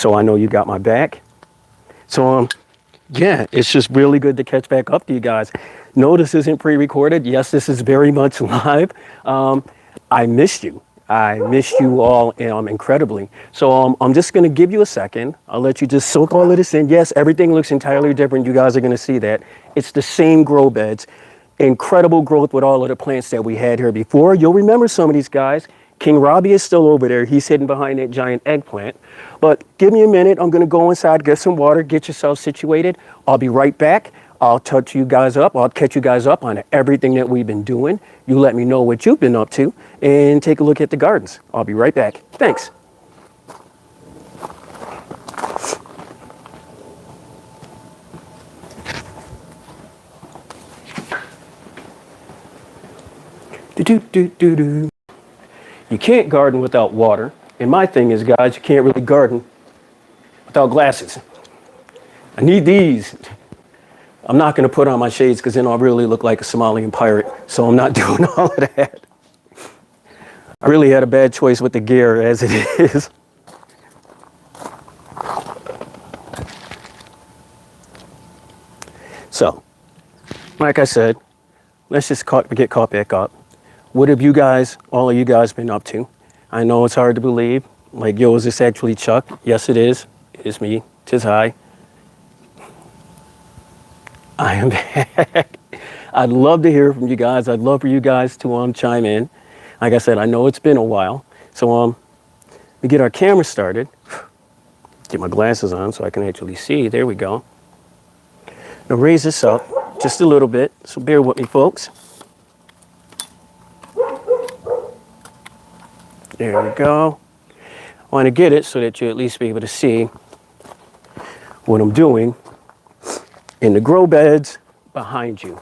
so I know you got my back. So yeah, it's just really good to catch back up to you guys. No, this isn't pre-recorded. Yes, this is very much live. I missed you. I missed you all incredibly. So I'm just going to give you a second. I'll let you just soak all of this in. Yes, everything looks entirely different. You guys are going to see that. It's the same grow beds. Incredible growth with all of the plants that we had here before. You'll remember some of these guys. King Robbie is still over there. He's hidden behind that giant eggplant. But give me a minute. I'm going to go inside, get some water, get yourself situated. I'll be right back. I'll touch you guys up. I'll catch you guys up on everything that we've been doing. You let me know what you've been up to and take a look at the gardens. I'll be right back. Thanks. Do-do-do-do-do. You can't garden without water. And my thing is, guys, you can't really garden without glasses. I need these. I'm not going to put on my shades because then I'll really look like a Somalian pirate. So I'm not doing all of that. I really had a bad choice with the gear as it is. So, like I said, let's just get caught back up. What have you guys, all of you guys, been up to? I know it's hard to believe. Like, yo, is this actually Chuck? Yes, it is. It is me. 'Tis I. I am back. I'd love to hear from you guys. I'd love for you guys to chime in. Like I said, I know it's been a while. So we get our camera started. Get my glasses on so I can actually see. There we go. Now raise this up just a little bit. So bear with me, folks. There we go. I want to get it so that you at least be able to see what I'm doing in the grow beds behind you.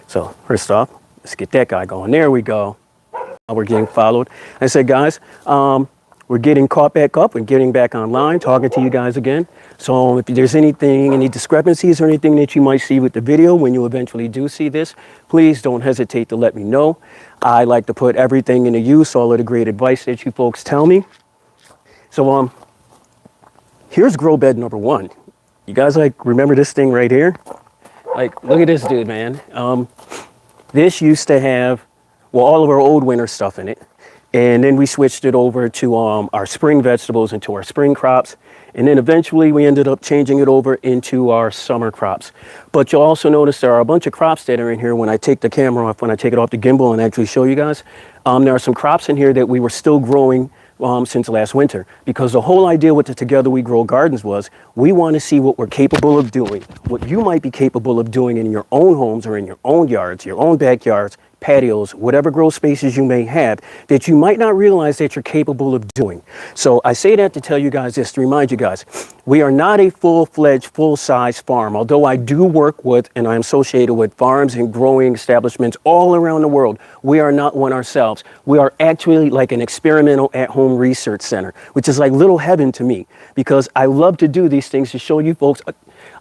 So first off, let's get that guy going. There we go. Now we're getting followed. I said, guys, we're getting caught back up and getting back online, talking to you guys again. So if there's anything, any discrepancies or anything that you might see with the video when you eventually do see this, please don't hesitate to let me know. I like to put everything into use, all of the great advice that you folks tell me. So here's grow bed number 1. You guys remember this thing right here? Look at this dude, man. This used to have, well, all of our old winter stuff in it. And then we switched it over to our spring vegetables and to our spring crops. And then eventually we ended up changing it over into our summer crops. But you'll also notice there are a bunch of crops that are in here when I take the camera off, when I take it off the gimbal and actually show you guys. There are some crops in here that we were still growing since last winter, because the whole idea with the Together We Grow Gardens was we want to see what we're capable of doing, what you might be capable of doing in your own homes or in your own yards, your own backyards, patios, whatever grow spaces you may have that you might not realize that you're capable of doing. So I say that to tell you guys this, to remind you guys, we are not a full-fledged, full-size farm, although I do work with and I'm associated with farms and growing establishments all around the world. We are not one ourselves. We are actually like an experimental at-home research center, which is like little heaven to me, because I love to do these things to show you folks.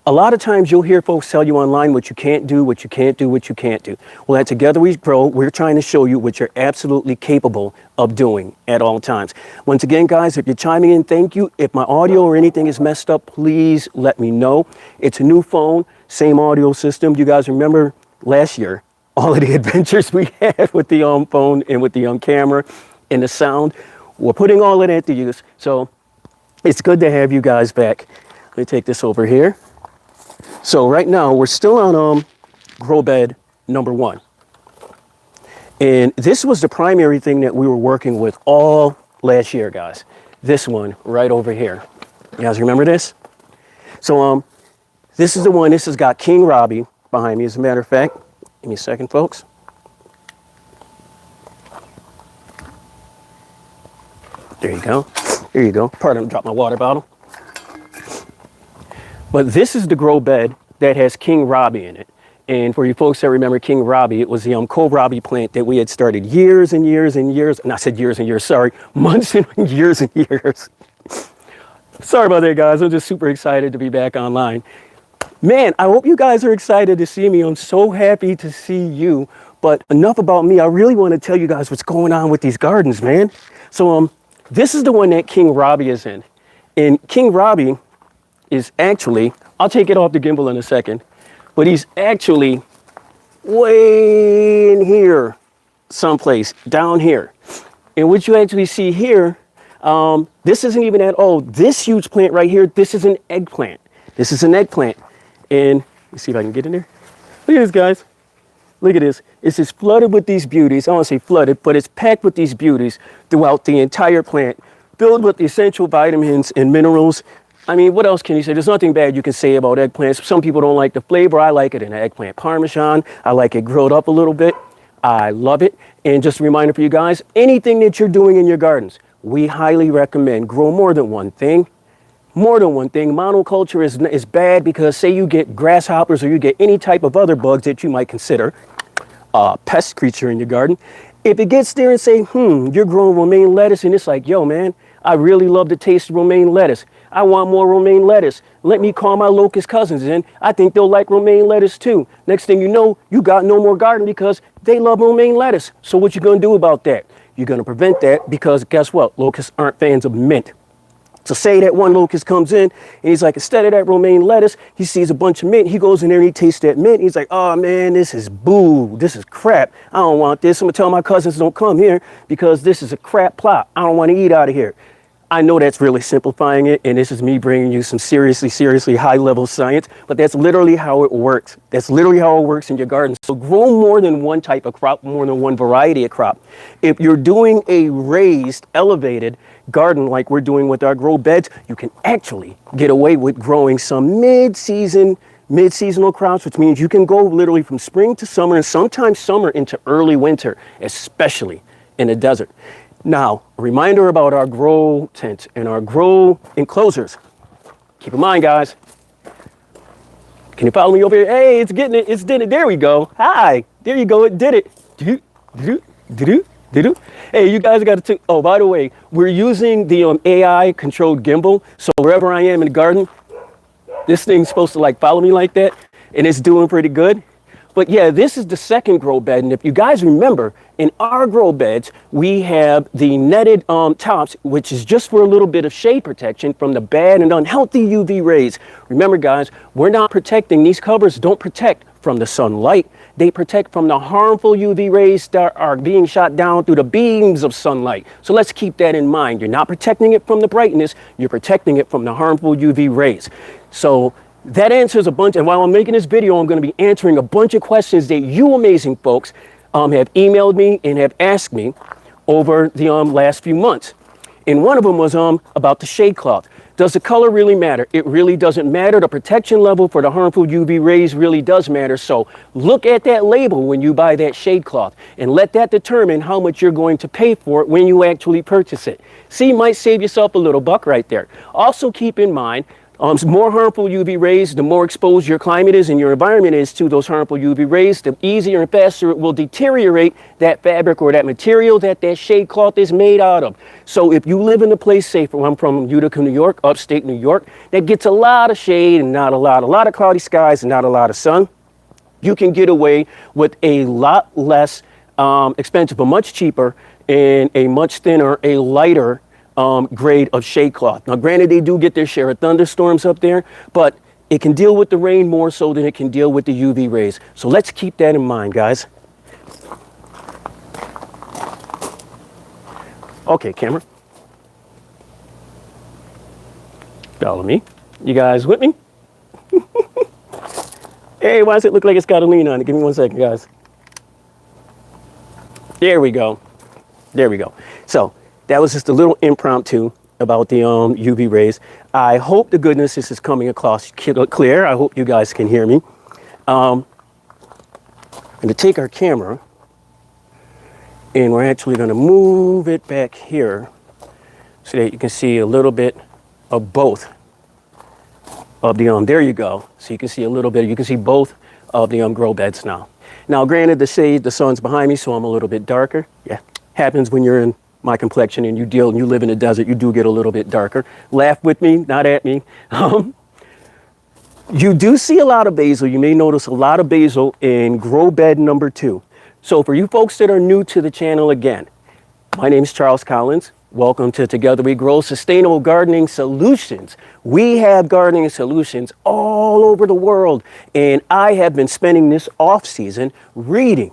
A lot of times you'll hear folks tell you online what you can't do, what you can't do, what you can't do. Well, at Together We Grow, we're trying to show you what you're absolutely capable of doing at all times. Once again, guys, if you're chiming in, thank you. If my audio or anything is messed up, please let me know. It's a new phone, same audio system. You guys remember last year, all of the adventures we had with the phone and with the camera and the sound. We're putting all of that to use. So it's good to have you guys back. Let me take this over here. So right now we're still on grow bed number 1. And this was the primary thing that we were working with all last year, guys. This one right over here. You guys remember this? So this is the one, this has got King Robbie behind me, as a matter of fact. Give me a second, folks. There you go. There you go. Pardon, drop my water bottle. But this is the grow bed that has King Robbie in it. And for you folks that remember King Robbie, it was the kohlrabi plant that we had started years and years and years, and I said years and years, sorry, months and years and years. Sorry about that, guys. I'm just super excited to be back online. Man, I hope you guys are excited to see me. I'm so happy to see you. But enough about me. I really want to tell you guys what's going on with these gardens, man. So this is the one that King Robbie is in. And King Robbie is actually, I'll take it off the gimbal in a second, but he's actually way in here, someplace down here. And what you actually see here, this isn't even at all, this huge plant right here, this is an eggplant. This is an eggplant. And let's see if I can get in there. Look at this, guys. Look at this. It's just flooded with these beauties. I don't want to say flooded, but it's packed with these beauties throughout the entire plant, filled with essential vitamins and minerals. I mean, what else can you say? There's nothing bad you can say about eggplants. Some people don't like the flavor. I like it in eggplant parmesan. I like it grilled up a little bit. I love it. And just a reminder for you guys, anything that you're doing in your gardens, we highly recommend grow more than one thing. More than one thing. Monoculture is bad because say you get grasshoppers or you get any type of other bugs that you might consider a pest creature in your garden. If it gets there and say, you're growing romaine lettuce and it's like, yo, man, I really love the taste of romaine lettuce. I want more romaine lettuce. Let me call my locust cousins in. I think they'll like romaine lettuce too. Next thing you know, you got no more garden because they love romaine lettuce. So what you gonna do about that? You're gonna prevent that because guess what? Locusts aren't fans of mint. So say that one locust comes in and he's like, instead of that romaine lettuce, he sees a bunch of mint. He goes in there and he tastes that mint. He's like, oh man, this is boo. This is crap. I don't want this. I'm gonna tell my cousins don't come here because this is a crap plot. I don't want to eat out of here. I know that's really simplifying it, and this is me bringing you some seriously high-level science, but that's literally how it works. That's literally how it works in your garden. So grow more than one type of crop, more than one variety of crop. If you're doing a raised, elevated garden like we're doing with our grow beds, you can actually get away with growing some mid-seasonal crops, which means you can go literally from spring to summer and sometimes summer into early winter, especially in the desert. Now, a reminder about our grow tent and our grow enclosures. Keep in mind, guys. Can you follow me over here? Hey, it's getting it. It's did it. There we go. Hi. There you go. It did it. Hey, you guys got to. Oh, by the way, we're using the AI controlled gimbal. So wherever I am in the garden, this thing's supposed to like follow me like that, and it's doing pretty good. But yeah, this is the second grow bed. And if you guys remember, in our grow beds, we have the netted tops, which is just for a little bit of shade protection from the bad and unhealthy UV rays. Remember, guys, we're not protecting. These covers don't protect from the sunlight. They protect from the harmful UV rays that are being shot down through the beams of sunlight. So let's keep that in mind. You're not protecting it from the brightness. You're protecting it from the harmful UV rays. So that answers a bunch, and while I'm making this video, I'm going to be answering a bunch of questions that you amazing folks have emailed me and have asked me over the last few months. And one of them was about the shade cloth. Does the color really matter? It really doesn't matter. The protection level for the harmful UV rays really does matter. So look at that label when you buy that shade cloth and let that determine how much you're going to pay for it when you actually purchase it. See, you might save yourself a little buck right there. Also keep in mind, more harmful UV rays, the more exposed your climate is and your environment is to those harmful UV rays, the easier and faster it will deteriorate that fabric or that material that shade cloth is made out of. So if you live in a place, say I'm from Utica, New York, upstate New York, that gets a lot of shade and not a lot of cloudy skies and not a lot of sun, you can get away with a lot less expensive, but much cheaper and a much thinner, a lighter grade of shade cloth. Now, granted, they do get their share of thunderstorms up there, but it can deal with the rain more so than it can deal with the UV rays. So let's keep that in mind, guys. Okay, camera. Follow me. You guys with me? Hey, why does it look like it's got a lean on it? Give me 1 second, guys. There we go. There we go. So that was just a little impromptu about the UV rays. I hope to goodness this is coming across clear. I hope you guys can hear me. I'm going to take our camera and we're actually going to move it back here so that you can see a little bit of both of the there you go. So you can see a little bit, you can see both of the grow beds now. Now, granted, the shade, the sun's behind me, so I'm a little bit darker. Yeah, happens when you're in my complexion and you live in the desert, you do get a little bit darker. Laugh with me, not at me. You do see a lot of basil. You may notice a lot of basil in grow bed number 2. So for you folks that are new to the channel again, my name is Charles Collins. Welcome to Together We Grow Sustainable Gardening Solutions. We have gardening solutions all over the world, and I have been spending this off season reading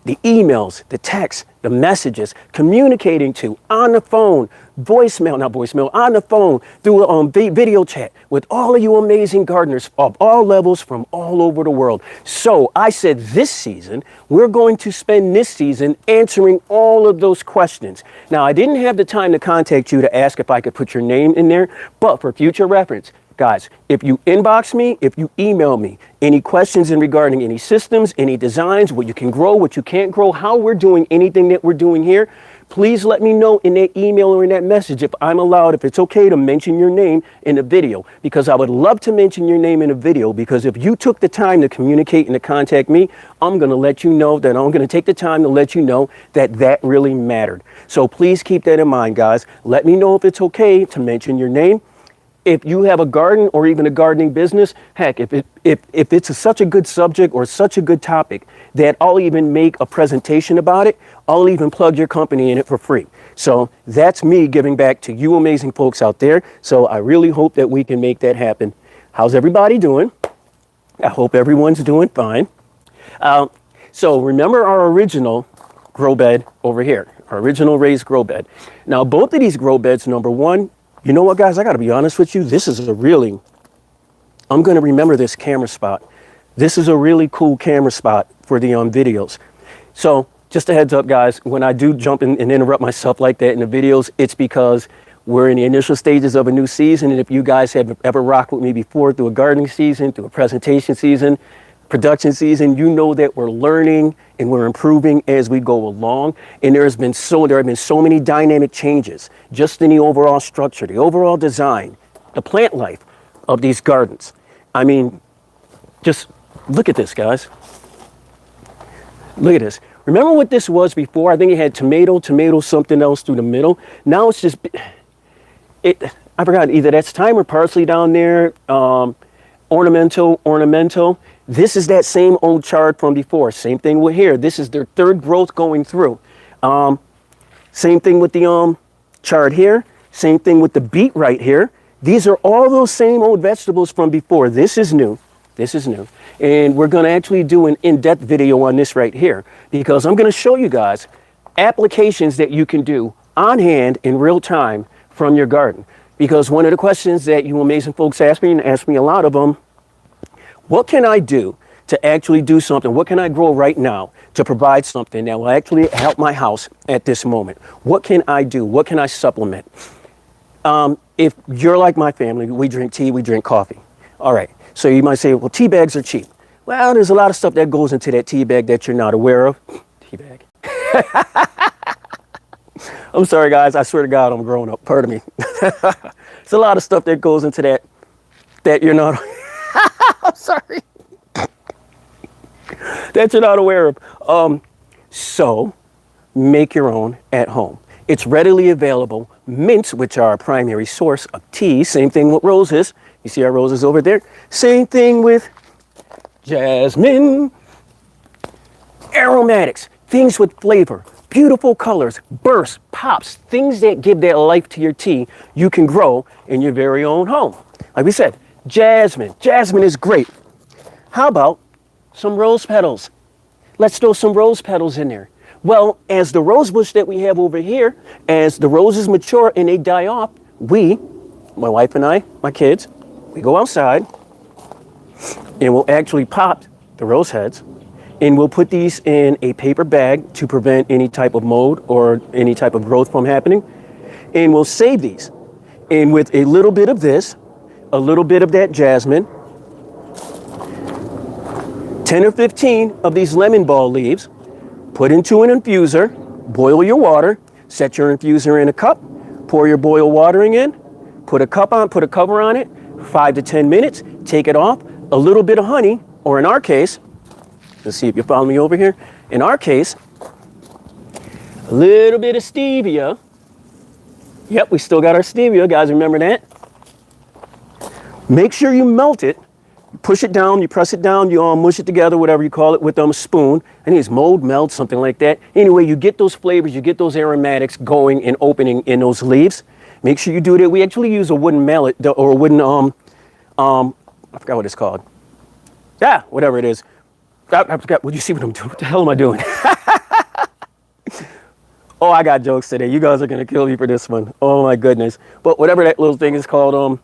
the emails, the texts, the messages, communicating to on the phone, on the phone, through video chat with all of you amazing gardeners of all levels from all over the world. So I said this season, we're going to spend this season answering all of those questions. Now, I didn't have the time to contact you to ask if I could put your name in there, but for future reference, guys, if you inbox me, if you email me, any questions in regarding any systems, any designs, what you can grow, what you can't grow, how we're doing anything that we're doing here, please let me know in that email or in that message if I'm allowed, if it's okay to mention your name in a video, because I would love to mention your name in a video, because if you took the time to communicate and to contact me, I'm going to let you know that I'm going to take the time to let you know that that really mattered. So please keep that in mind, guys. Let me know if it's okay to mention your name. If you have a garden or even a gardening business, heck, if it's such a good subject or such a good topic that I'll even make a presentation about it, I'll even plug your company in it for free. So that's me giving back to you amazing folks out there. So I really hope that we can make that happen. How's everybody doing? I hope everyone's doing fine. So remember our original grow bed over here, our original raised grow bed. Now, both of these grow beds, number one, you know what, guys, I got to be honest with you. This is I'm going to remember this camera spot. This is a really cool camera spot for the videos. So just a heads up, guys, when I do jump in and interrupt myself like that in the videos, it's because we're in the initial stages of a new season. And if you guys have ever rocked with me before through a gardening season, through a presentation season, production season, you know that we're learning and we're improving as we go along. And there have been so many dynamic changes just in the overall structure, the overall design, the plant life of these gardens. I mean, just look at this, guys. Look at this. Remember what this was before? I think it had tomato, something else through the middle. Now it's just, I forgot, either that's thyme or parsley down there, ornamental. This is that same old chard from before. Same thing with here. This is their third growth going through. Same thing with the chard here. Same thing with the beet right here. These are all those same old vegetables from before. This is new. And we're going to actually do an in-depth video on this right here, because I'm going to show you guys applications that you can do on hand in real time from your garden. Because one of the questions that you amazing folks ask me, and ask me a lot of them, what can I do to actually do something? What can I grow right now to provide something that will actually help my house at this moment? What can I do? What can I supplement? If you're like my family, we drink tea, we drink coffee. All right. So you might say, well, tea bags are cheap. Well, there's a lot of stuff that goes into that tea bag that you're not aware of. Tea bag. I'm sorry, guys. I swear to God, I'm growing up. Pardon me. There's a lot of stuff that goes into that you're not. I'm sorry. That you're not aware of. So make your own at home. It's readily available. Mints, which are a primary source of tea. Same thing with roses. You see our roses over there? Same thing with jasmine. Aromatics, things with flavor, beautiful colors, bursts, pops, things that give that life to your tea, you can grow in your very own home. Like we said, jasmine. Jasmine is great. How about some rose petals? Let's throw some rose petals in there. Well, as the rose bush that we have over here, as the roses mature and they die off, my wife and I, my kids, we go outside and we'll actually pop the rose heads, and we'll put these in a paper bag to prevent any type of mold or any type of growth from happening. And we'll save these. And with a little bit of this, a little bit of that jasmine, 10 or 15 of these lemon ball leaves, put into an infuser, boil your water, set your infuser in a cup, pour your boiled watering in, put a cover on it, 5 to 10 minutes, take it off, a little bit of honey, or in our case, let's see if you follow me over here. In our case, a little bit of stevia. Yep, we still got our stevia, guys, remember that? Make sure you melt it push it down, you press it down, you mush it together, whatever you call it, with a spoon. I think it's mold, melt, something like that. Anyway, you get those flavors, you get those aromatics going and opening in those leaves. Make sure you do that. We actually use a wooden mallet or a wooden, I forgot what it's called. Yeah, whatever it is. I forgot. Would you see what I'm doing? What the hell am I doing? Oh, I got jokes today. You guys are going to kill me for this one. Oh, my goodness. But whatever that little thing is called,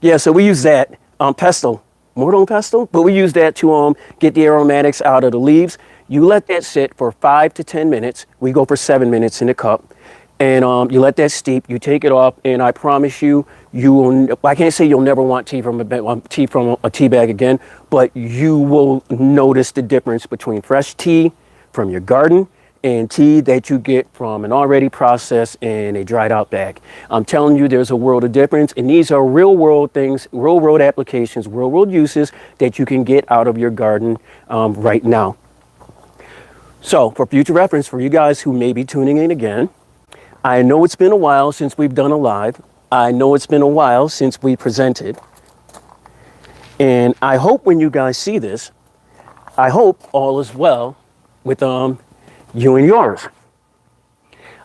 yeah, so we use that, pesto, mortar and pesto, but we use that to get the aromatics out of the leaves. You let that sit for 5 to 10 minutes. We go for 7 minutes in the cup. And you let that steep, you take it off, and I promise you, you will, I can't say you'll never want tea from a tea bag again, but you will notice the difference between fresh tea from your garden and tea that you get from an already processed and a dried out bag. I'm telling you, there's a world of difference, and these are real world things, real world applications, real world uses that you can get out of your garden right now. So for future reference, for you guys who may be tuning in again, I know it's been a while since we've done a live. I know it's been a while since we presented. And I hope when you guys see this, I hope all is well with you and yours.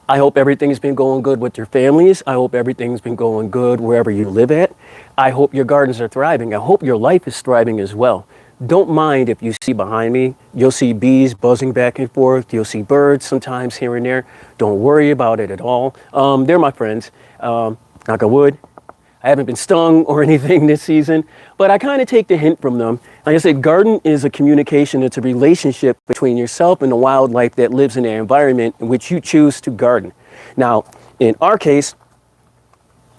I hope everything's been going good with your families. I hope everything's been going good wherever you live at. I hope your gardens are thriving. I hope your life is thriving as well. Don't mind if you see behind me, you'll see bees buzzing back and forth. You'll see birds sometimes here and there. Don't worry about it at all. They're my friends. Knock on wood. I haven't been stung or anything this season, but I kind of take the hint from them. Like I said, garden is a communication. It's a relationship between yourself and the wildlife that lives in the environment in which you choose to garden. Now, in our case,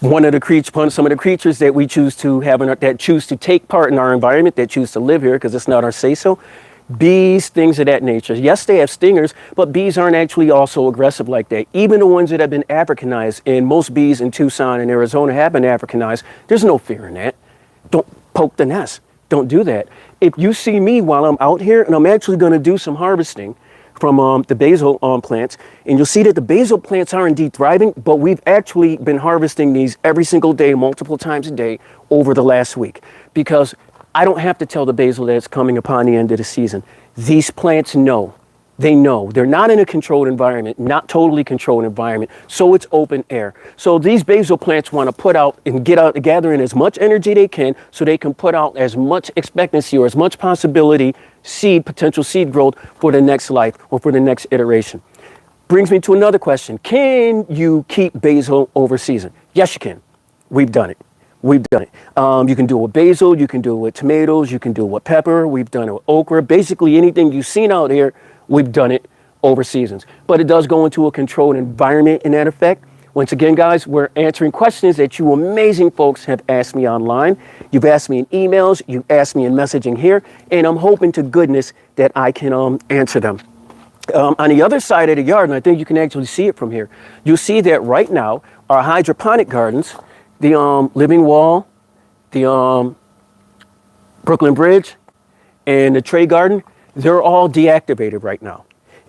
some of the creatures that we choose to have, that choose to take part in our environment, that choose to live here because it's not our say-so, bees, things of that nature. Yes, they have stingers, but bees aren't actually also aggressive like that. Even the ones that have been Africanized, and most bees in Tucson and Arizona have been Africanized, there's no fear in that. Don't poke the nest. Don't do that. If you see me while I'm out here, and I'm actually going to do some harvesting from the basil plants, and you'll see that the basil plants are indeed thriving, but we've actually been harvesting these every single day, multiple times a day over the last week, because I don't have to tell the basil that it's coming upon the end of the season. These plants know. They know. They're not in a controlled environment, not totally controlled environment, so it's open air. So these basil plants want to put out and gather in as much energy they can so they can put out as much expectancy or as much possibility, potential seed growth for the next life or for the next iteration. Brings me to another question. Can you keep basil over season? Yes, you can. We've done it. We've done it. You can do it with basil, you can do it with tomatoes, you can do it with pepper, we've done it with okra. Basically anything you've seen out here, we've done it over seasons. But it does go into a controlled environment in that effect. Once again, guys, we're answering questions that you amazing folks have asked me online. You've asked me in emails, you've asked me in messaging here, and I'm hoping to goodness that I can answer them. On the other side of the yard, and I think you can actually see it from here, you'll see that right now, our hydroponic gardens, the Living Wall, the Brooklyn Bridge, and the Trey Garden, they're all deactivated right now.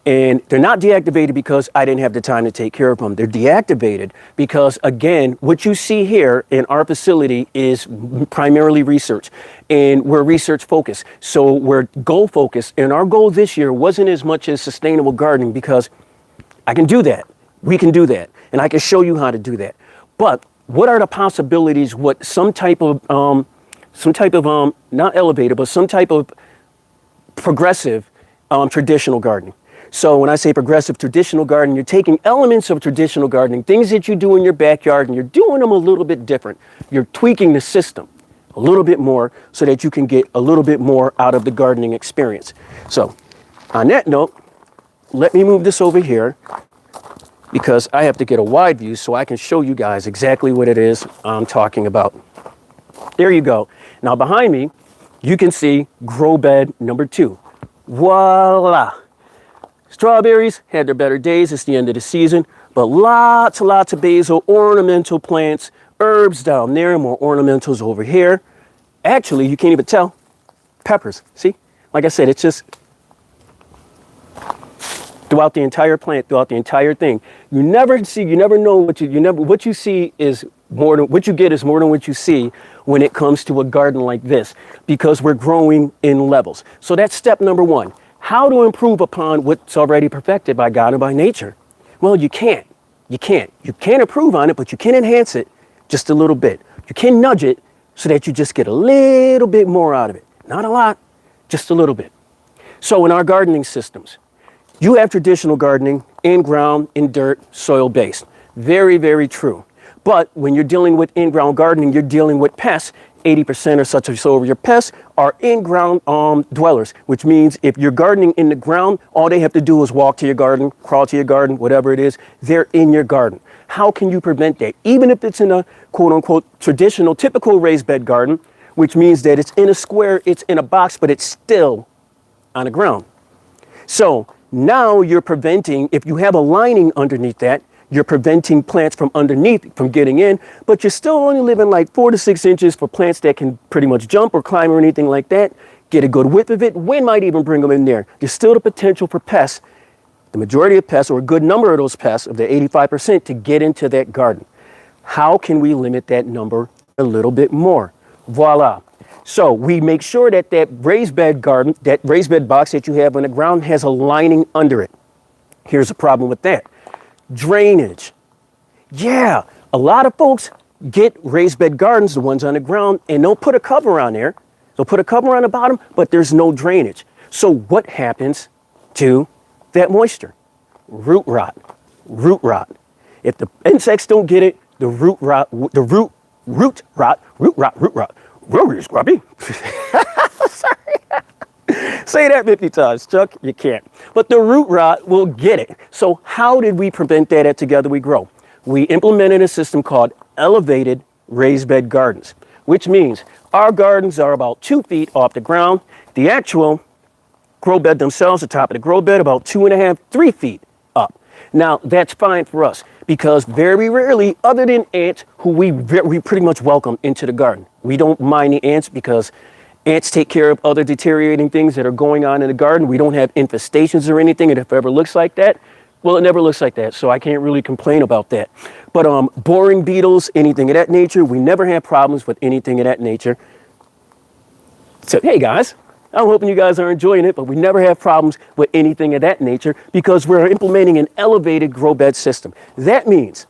And they're not deactivated because I didn't have the time to take care of them. They're deactivated because, again, what you see here in our facility is primarily research. And we're research focused. So we're goal focused. And our goal this year wasn't as much as sustainable gardening because I can do that. We can do that. And I can show you how to do that. But what are the possibilities? What some type of not elevated, but some type of progressive traditional gardening. So when I say progressive traditional gardening, you're taking elements of traditional gardening, things that you do in your backyard, and you're doing them a little bit different. You're tweaking the system a little bit more so that you can get a little bit more out of the gardening experience. So on that note, let me move this over here because I have to get a wide view so I can show you guys exactly what it is I'm talking about. There you go. Now behind me, you can see grow bed number 2. Voila. Strawberries had their better days. It's the end of the season, but lots and lots of basil, ornamental plants, herbs down there, more ornamentals over here. Actually, you can't even tell. Peppers, see? Like I said, it's just throughout the entire plant, throughout the entire thing. You never know what you see is what you get is more than what you see when it comes to a garden like this, because we're growing in levels. So that's step number one. How to improve upon what's already perfected by God and by nature? Well, you can't. You can't improve on it, but you can enhance it just a little bit. You can nudge it so that you just get a little bit more out of it. Not a lot, just a little bit. So in our gardening systems, you have traditional gardening in ground, in dirt, soil based. Very, very true. But when you're dealing with in-ground gardening, you're dealing with pests. 80% or such or so of your pests are in-ground dwellers, which means if you're gardening in the ground, all they have to do is walk to your garden, crawl to your garden, whatever it is, they're in your garden. How can you prevent that? Even if it's in a quote-unquote traditional, typical raised bed garden, which means that it's in a square, it's in a box, but it's still on the ground. So now you're preventing, if you have a lining underneath that, you're preventing plants from underneath from getting in, but you're still only leaving like 4 to 6 inches for plants that can pretty much jump or climb or anything like that. Get a good width of it. Wind might even bring them in there. There's still the potential for pests, the majority of pests, or a good number of those pests, of the 85%, to get into that garden. How can we limit that number a little bit more? Voila. So we make sure that that raised bed garden, that raised bed box that you have on the ground, has a lining under it. Here's the problem with that. Drainage. Yeah, a lot of folks get raised bed gardens, the ones on the ground, and they'll put a cover on there. They'll put a cover on the bottom, but there's no drainage. So what happens to that moisture? Root rot. Root rot. If the insects don't get it, the root rot. Rory Scrubby. Sorry. Say that 50 times, Chuck. You can't. But the root rot will get it. So how did we prevent that at Together We Grow? We implemented a system called elevated raised bed gardens, which means our gardens are about 2 feet off the ground. The actual grow bed themselves, the top of the grow bed, about 2.5, 3 feet up. Now, that's fine for us because very rarely, other than ants, who we pretty much welcome into the garden. We don't mind the ants because ants take care of other deteriorating things that are going on in the garden. We don't have infestations or anything, and if it ever looks like that, well, it never looks like that, so I can't really complain about that. But boring beetles, anything of that nature, we never have problems with anything of that nature. So, hey guys, I'm hoping you guys are enjoying it, but we never have problems with anything of that nature because we're implementing an elevated grow bed system. That means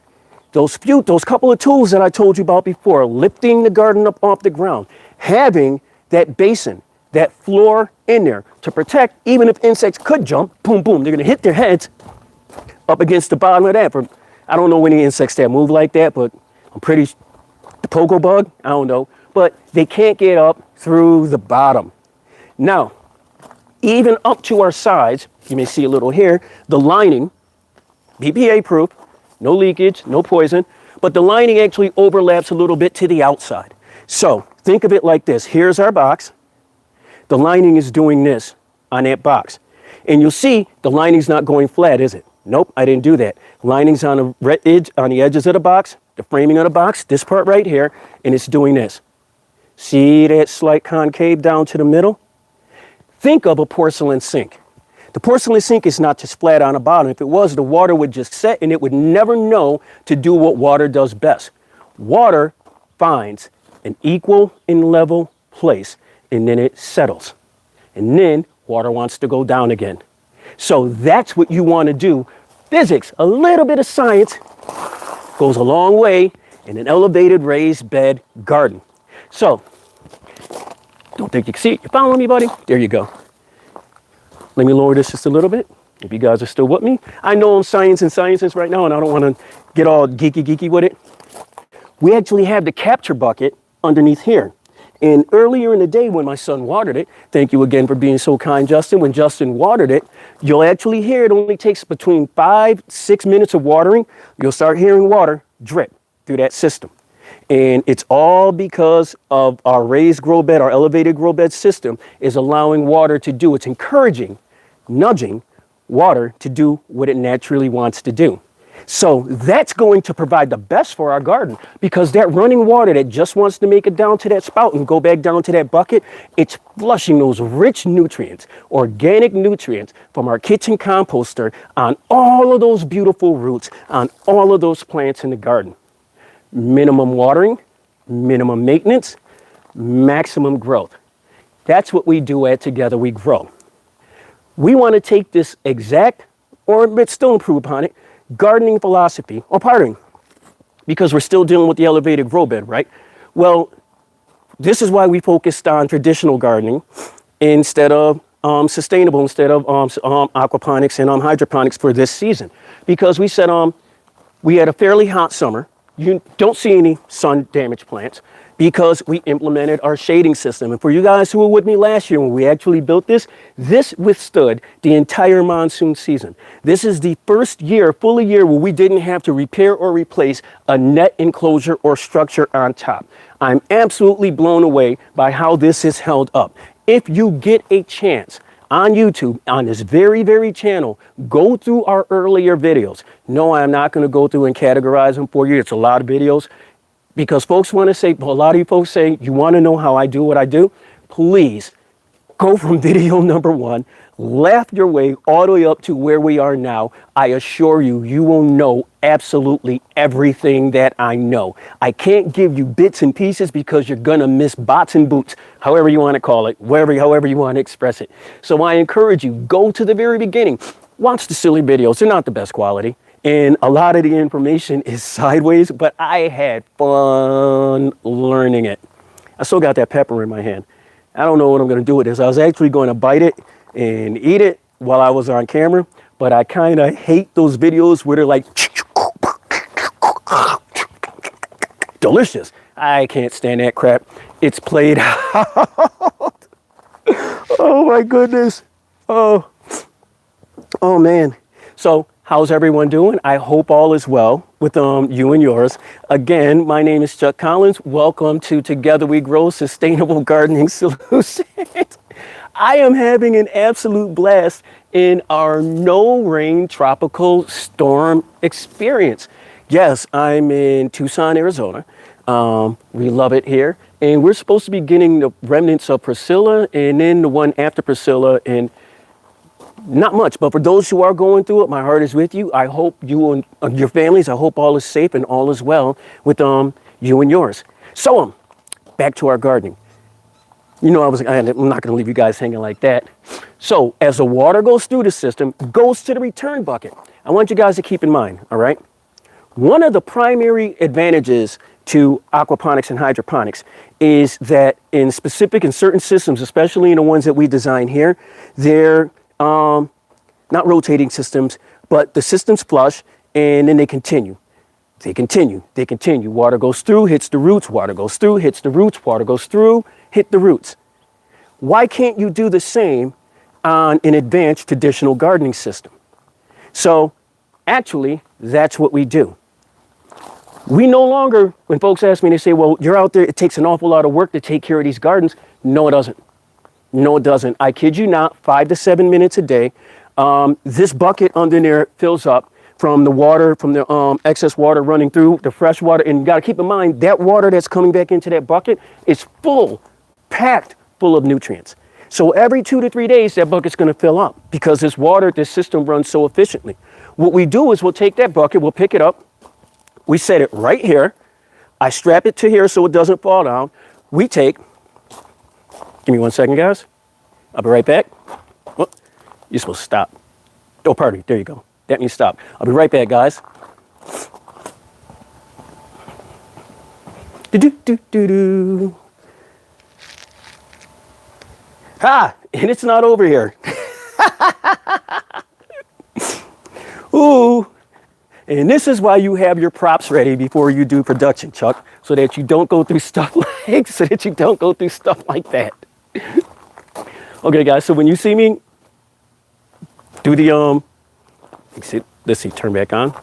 those couple of tools that I told you about before, lifting the garden up off the ground, having that basin, that floor in there to protect, even if insects could jump, boom, boom, they're gonna hit their heads up against the bottom of that. I don't know any insects that move like that, but I'm pretty, the pogo bug, I don't know, but they can't get up through the bottom. Now, even up to our sides, you may see a little here, the lining, BPA proof, no leakage, no poison, but the lining actually overlaps a little bit to the outside. So think of it like this. Here's our box. The lining is doing this on that box. And you'll see the lining's not going flat, is it? Nope, I didn't do that. Lining's on the edge, on the edges of the box, the framing of the box, this part right here, and it's doing this. See that slight concave down to the middle? Think of a porcelain sink. The porcelain sink is not just flat on the bottom. If it was, the water would just set and it would never know to do what water does best. Water finds an equal and level place, and then it settles. And then water wants to go down again. So that's what you want to do. Physics, a little bit of science, goes a long way in an elevated raised bed garden. So, don't think you can see it. You following me, buddy? There you go. Let me lower this just a little bit, if you guys are still with me. I know I'm sciences right now, and I don't want to get all geeky with it. We actually have the capture bucket underneath here. And earlier in the day when my son watered it, thank you again for being so kind, Justin. When Justin watered it, you'll actually hear it only takes between 5-6 minutes of watering. You'll start hearing water drip through that system. And it's all because of our raised grow bed, our elevated grow bed system is allowing water to do, it's encouraging, nudging water to do what it naturally wants to do. So that's going to provide the best for our garden because that running water that just wants to make it down to that spout and go back down to that bucket, it's flushing those rich nutrients, organic nutrients from our kitchen composter on all of those beautiful roots, on all of those plants in the garden. minimum watering, minimum maintenance, maximum growth. That's what we do at Together We Grow. We want to take this exact, or but still improve upon it, gardening philosophy, or parting, because we're still dealing with the elevated grow bed, right? Well, this is why we focused on traditional gardening instead of sustainable, instead of aquaponics and hydroponics for this season. Because we said we had a fairly hot summer. You don't see any sun damaged plants because we implemented our shading system. And for you guys who were with me last year when we actually built this, this withstood the entire monsoon season. This is the first year, full year, where we didn't have to repair or replace a net enclosure or structure on top. I'm absolutely blown away by how this is held up. If you get a chance on YouTube, on this very channel, go through our earlier videos. No, I'm not going to go through and categorize them for you. It's a lot of videos because folks want to say, well, a lot of you folks say, you want to know how I do what I do? Please go from video number 1, laugh your way all the way up to where we are now. I assure you, you will know absolutely everything that I know. I can't give you bits and pieces because you're going to miss bots and boots, however you want to call it, however you want to express it. So I encourage you, go to the very beginning. Watch the silly videos. They're not the best quality. And a lot of the information is sideways, but I had fun learning it. I still got that pepper in my hand. I don't know what I'm going to do with this. I was actually going to bite it and eat it while I was on camera, but I kind of hate those videos where they're like, delicious. I can't stand that crap. It's played out. Oh my goodness. Oh man. So how's everyone doing? I hope all is well with you and yours. Again, my name is Chuck Collins. Welcome to Together We Grow Sustainable Gardening Solutions. I am having an absolute blast in our no rain tropical storm experience. Yes, I'm in Tucson, Arizona. We love it here. And we're supposed to be getting the remnants of Priscilla and then the one after Priscilla, and not much, but for those who are going through it, my heart is with you. I hope you and your families, I hope all is safe and all is well with you and yours. So back to our gardening. You know, I'm not going to leave you guys hanging like that. So as the water goes through the system, goes to the return bucket. I want you guys to keep in mind, all right? One of the primary advantages to aquaponics and hydroponics is that in certain systems, especially in the ones that we design here, they're not rotating systems, but the systems flush and then they continue. They continue. Water goes through, hits the roots, water goes through, hits the roots, water goes through, hit the roots. Why can't you do the same on an advanced traditional gardening system? So actually, that's what we do. We no longer, when folks ask me, they say, well, you're out there, it takes an awful lot of work to take care of these gardens. No, it doesn't. No, it doesn't. I kid you not, 5 to 7 minutes a day. This bucket under there fills up from the water, from the excess water running through, the fresh water. And you got to keep in mind, that water that's coming back into that bucket is packed full of nutrients. So every 2 to 3 days, that bucket's going to fill up because this system runs so efficiently. What we do is we'll take that bucket, we'll pick it up, we set it right here. I strap it to here so it doesn't fall down. Give me 1 second, guys. I'll be right back. Oh, you're supposed to stop. Oh, pardon me. There you go. That means stop. I'll be right back, guys. Do-do-do-do-do. Ha! And it's not over here. Ooh. And this is why you have your props ready before you do production, Chuck, so that you don't go through stuff like that. Okay, guys, so when you see me do the, let's see, turn back on.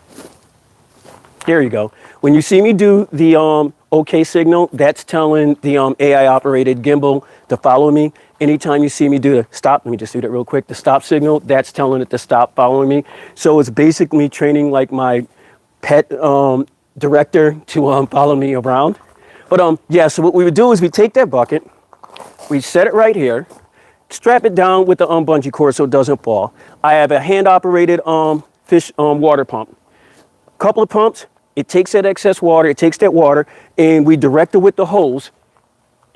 There you go. When you see me do the OK signal, that's telling the AI-operated gimbal to follow me. Anytime you see me do the stop, let me just do that real quick, the stop signal, that's telling it to stop following me. So it's basically training like my pet director to follow me around. But yeah, so what we would do is we take that bucket, we set it right here, strap it down with the bungee cord so it doesn't fall. I have a hand-operated fish water pump. Couple of pumps, it takes that excess water, it takes that water, and we direct it with the hose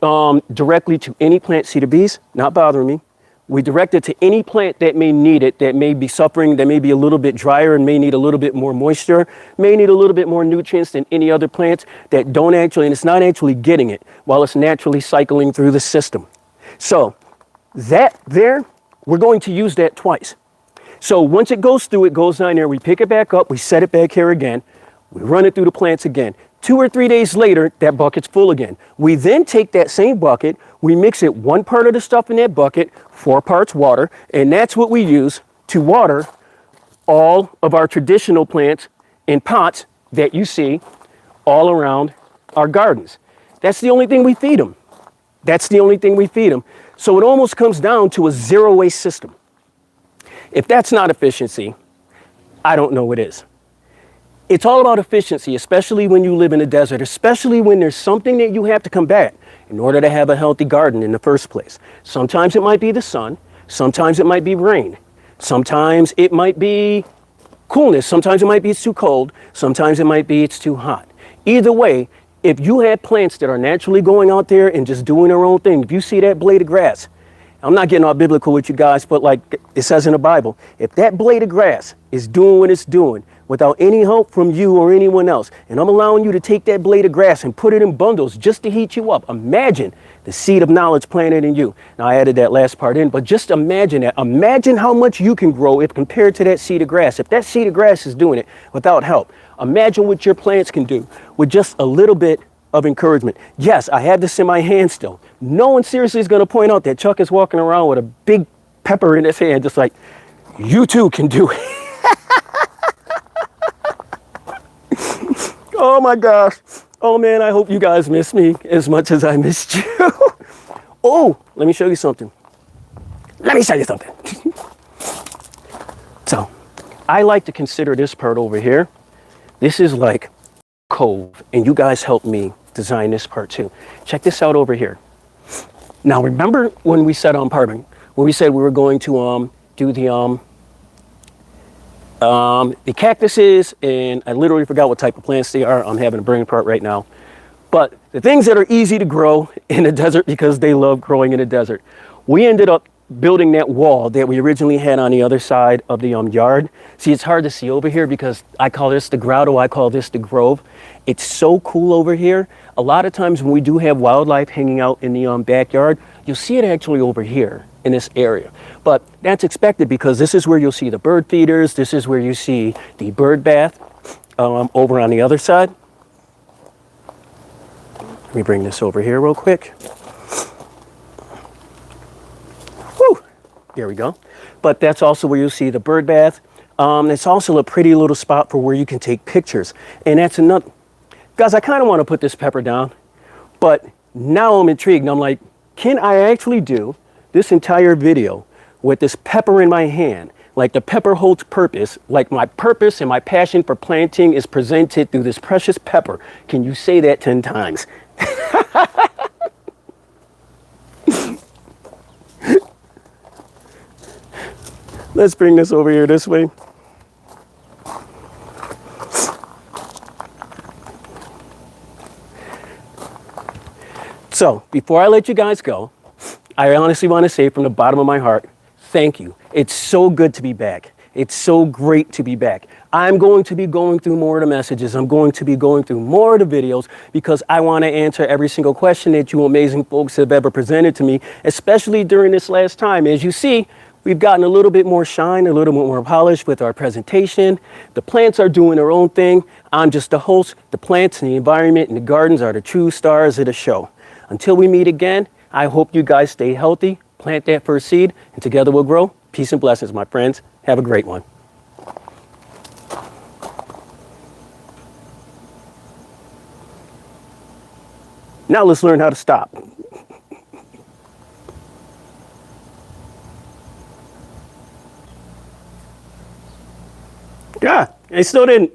directly to any plant. See the bees? Not bothering me. We direct it to any plant that may need it, that may be suffering, that may be a little bit drier and may need a little bit more moisture, may need a little bit more nutrients than any other plants that don't actually, and it's not actually getting it while it's naturally cycling through the system. So that there, we're going to use that twice. So once it goes through, it goes down there, we pick it back up, we set it back here again, we run it through the plants again. 2 or 3 days later, that bucket's full again. We then take that same bucket, we mix it 1 part of the stuff in that bucket, 4 parts water, and that's what we use to water all of our traditional plants in pots that you see all around our gardens. That's the only thing we feed them. That's the only thing we feed them. So it almost comes down to a zero waste system. If that's not efficiency, I don't know what is. It's all about efficiency, especially when you live in a desert, especially when there's something that you have to combat in order to have a healthy garden in the first place. Sometimes it might be the sun, sometimes it might be rain, sometimes it might be coolness, sometimes it might be it's too cold, sometimes it might be it's too hot. Either way, if you have plants that are naturally going out there and just doing their own thing, if you see that blade of grass, I'm not getting all biblical with you guys, but like it says in the Bible, if that blade of grass is doing what it's doing without any help from you or anyone else, and I'm allowing you to take that blade of grass and put it in bundles just to heat you up, imagine the seed of knowledge planted in you. Now I added that last part in, but just imagine that. Imagine how much you can grow if compared to that seed of grass. If that seed of grass is doing it without help, imagine what your plants can do with just a little bit of encouragement. Yes, I have this in my hand still. No one seriously is going to point out that Chuck is walking around with a big pepper in his hand, just like, you too can do it. Oh my gosh. Oh man, I hope you guys miss me as much as I missed you. Oh, let me show you something. Let me show you something. So, I like to consider this part over here. This is like cove, and you guys helped me design this part too. Check this out over here. Now remember when we said on Parvin, when we said we were going to do the cactuses, and I literally forgot what type of plants they are. I'm having a brain part right now. But the things that are easy to grow in the desert because they love growing in the desert. We ended up building that wall that we originally had on the other side of the yard. See, it's hard to see over here because I call this the grotto, I call this the grove. It's so cool over here. A lot of times when we do have wildlife hanging out in the backyard, you'll see it actually over here in this area. But that's expected because this is where you'll see the bird feeders. This is where you see the bird bath over on the other side. Let me bring this over here real quick. Whew, there we go. But that's also where you'll see the bird bath. It's also a pretty little spot for where you can take pictures. And that's another, guys, I kind of want to put this pepper down, but now I'm intrigued. And I'm like, can I actually do this entire video with this pepper in my hand? Like the pepper holds purpose, like my purpose and my passion for planting is presented through this precious pepper. Can you say that 10 times? Let's bring this over here this way. So before I let you guys go, I honestly want to say from the bottom of my heart, thank you. It's so good to be back. It's so great to be back. I'm going to be going through more of the messages. I'm going to be going through more of the videos because I want to answer every single question that you amazing folks have ever presented to me, especially during this last time. As you see, we've gotten a little bit more shine, a little bit more polish with our presentation. The plants are doing their own thing. I'm just the host. The plants and the environment and the gardens are the true stars of the show. Until we meet again, I hope you guys stay healthy, plant that first seed, and together we'll grow. Peace and blessings, my friends. Have a great one. Now let's learn how to stop. Yeah, I still didn't.